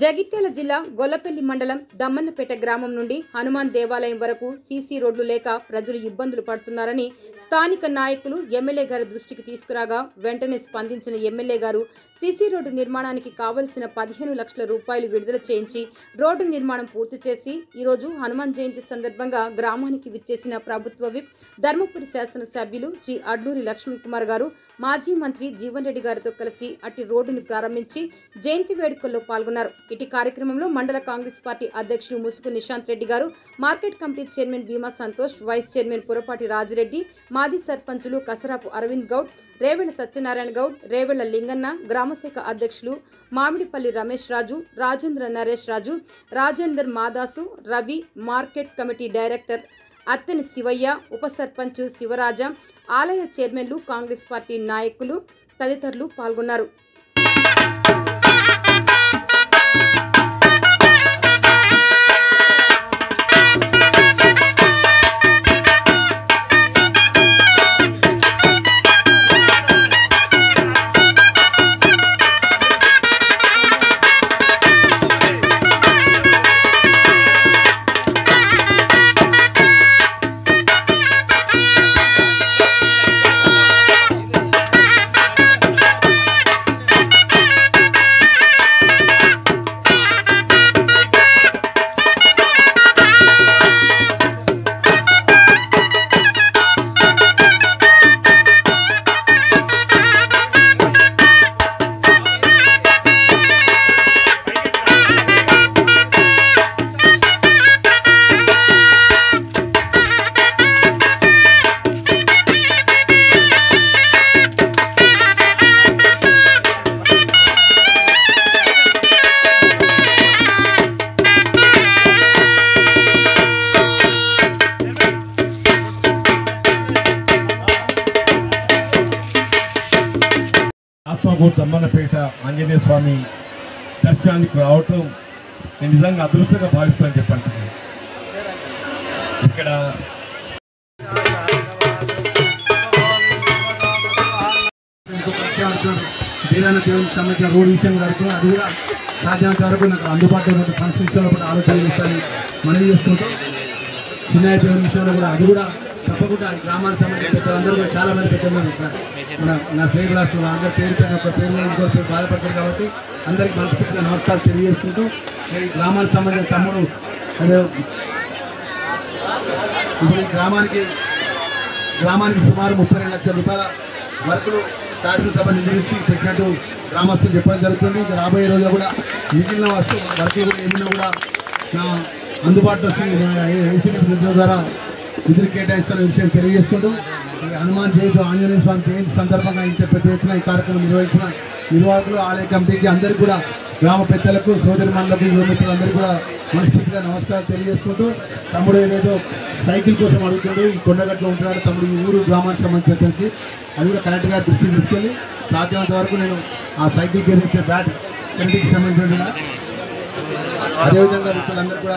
జగిత్యాల జిల్లా గొల్లపల్లి మండలం దమ్మన్నపేట గ్రామం నుండి హనుమాన్ దేవాలయం వరకు సీసీ రోడ్లు లేక ప్రజలు ఇబ్బందులు పడుతున్నారని స్థానిక నాయకులు ఎమ్మెల్యే గారి దృష్టికి తీసుకురాగా వెంటనే స్పందించిన ఎమ్మెల్యే గారు సీసీ రోడ్డు నిర్మాణానికి కావలసిన 15 లక్షల రూపాయలు విడుదల చేయించి రోడ్డు నిర్మాణం పూర్తి చేసి ఈరోజు హనుమాన్ జయంతి సందర్భంగా గ్రామానికి విచ్చేసిన ప్రభుత్వ విప్ ధర్మపురి శాసనసభ్యులు శ్రీ అడ్లూరి లక్ష్మణ్ కుమార్ గారు మాజీ మంత్రి జీవన్ రెడ్డి గారితో కలిసి అట్టి రోడ్డును ప్రారంభించి జయంతి వేడుకల్లో పాల్గొన్నారు. ఇటు కార్యక్రమంలో మండల కాంగ్రెస్ పార్టీ అధ్యక్షులు ముసుగు నిశాంత్ రెడ్డి గారు, మార్కెట్ కమిటీ చైర్మన్ భీమా సంతోష్, వైస్ చైర్మన్ పురపాటి రాజిరెడ్డి, మాజీ సర్పంచులు కసరాపు అరవింద్ గౌడ్, రేవెళ్ల సత్యనారాయణ గౌడ్, రేవెళ్ల లింగన్న, గ్రామశాఖ అధ్యక్షులు Mamidipalli Ramesh Raju, Rajendra Naresh Raju, Rajender Madasu, Ravi, market committee director Atteni Shivayya, ఉప సర్పంచ్ శివరాజ, ఆలయ చైర్మన్లు, కాంగ్రెస్ పార్టీ నాయకులు తదితరులు పాల్గొన్నారు. దమ్మన్నపేట ఆంజనేయ స్వామి దర్శనానికి రావటం నేను నిజంగా అదృష్టంగా భావిస్తానని చెప్పండి. ఇక్కడ దేవునికి సంబంధించిన రోడ్ విషయం జరుగుతుంది. అది కూడా సాధ్యమైనంత వరకు నాకు అందుబాటులో ఉన్న ఫండ్స్ విషయంలో కూడా ఆలోచన చేస్తానని మనం చేసుకుంటాం. వినాయక దేవుని విషయంలో కూడా అది కూడా తప్పకుండా గ్రామానికి సంబంధించిన పెద్దలందరూ కూడా చాలా మంది పెద్దలు నా పేరు రాష్ట్రంలో అందరూ పేరు ఒక పేరు బాధపడతారు కాబట్టి అందరికీ మనస్ఫూర్తిగా నమస్కారం తెలియజేసుకుంటూ ఈ గ్రామానికి సంబంధించిన తమ్ముడు ఇప్పుడు గ్రామానికి సుమారు 32 లక్షల రూపాయల వర్కులు శాసనసభ నిర్ణయించి పెట్టినట్టు గ్రామస్తులు చెప్పడం జరుగుతుంది. రాబోయే రోజుల్లో కూడా మిగిలిన వర్కులు ఏమైనా కూడా నా అందుబాటులో ఏసీబీ నిధుల ద్వారా నిధులు కేటాయిస్తున్న విషయం తెలియజేసుకుంటూ హనుమాన్ జయంతి ఆంజనేయ స్వామి జయంతి సందర్భంగా ఇంత పెద్ద ఎత్తున ఈ కార్యక్రమం నిర్వహించిన నిర్వాహకులు, ఆలయ కమిటీకి, అందరికీ కూడా గ్రామ పెద్దలకు, సోదరి మండలకు, యువమిత్రులందరికీ కూడా మనస్ఫూర్తిగా నమస్కారం తెలియజేసుకుంటూ తమ్ముడు ఏదైతే సైకిల్ కోసం అడుగుతాడు, ఈ కొండగట్లో ఉంటున్నాడు తమ్ముడు, ఈ ఊరు గ్రామానికి సంబంధించి అది కూడా కరెక్ట్గా దృష్టికి తీసుకెళ్ళి సాధ్యమైనంత వరకు నేను ఆ సైకిల్ కేరించే బ్యాట్ కమిటీకి సంబంధించిన అదేవిధంగా వీళ్ళందరూ కూడా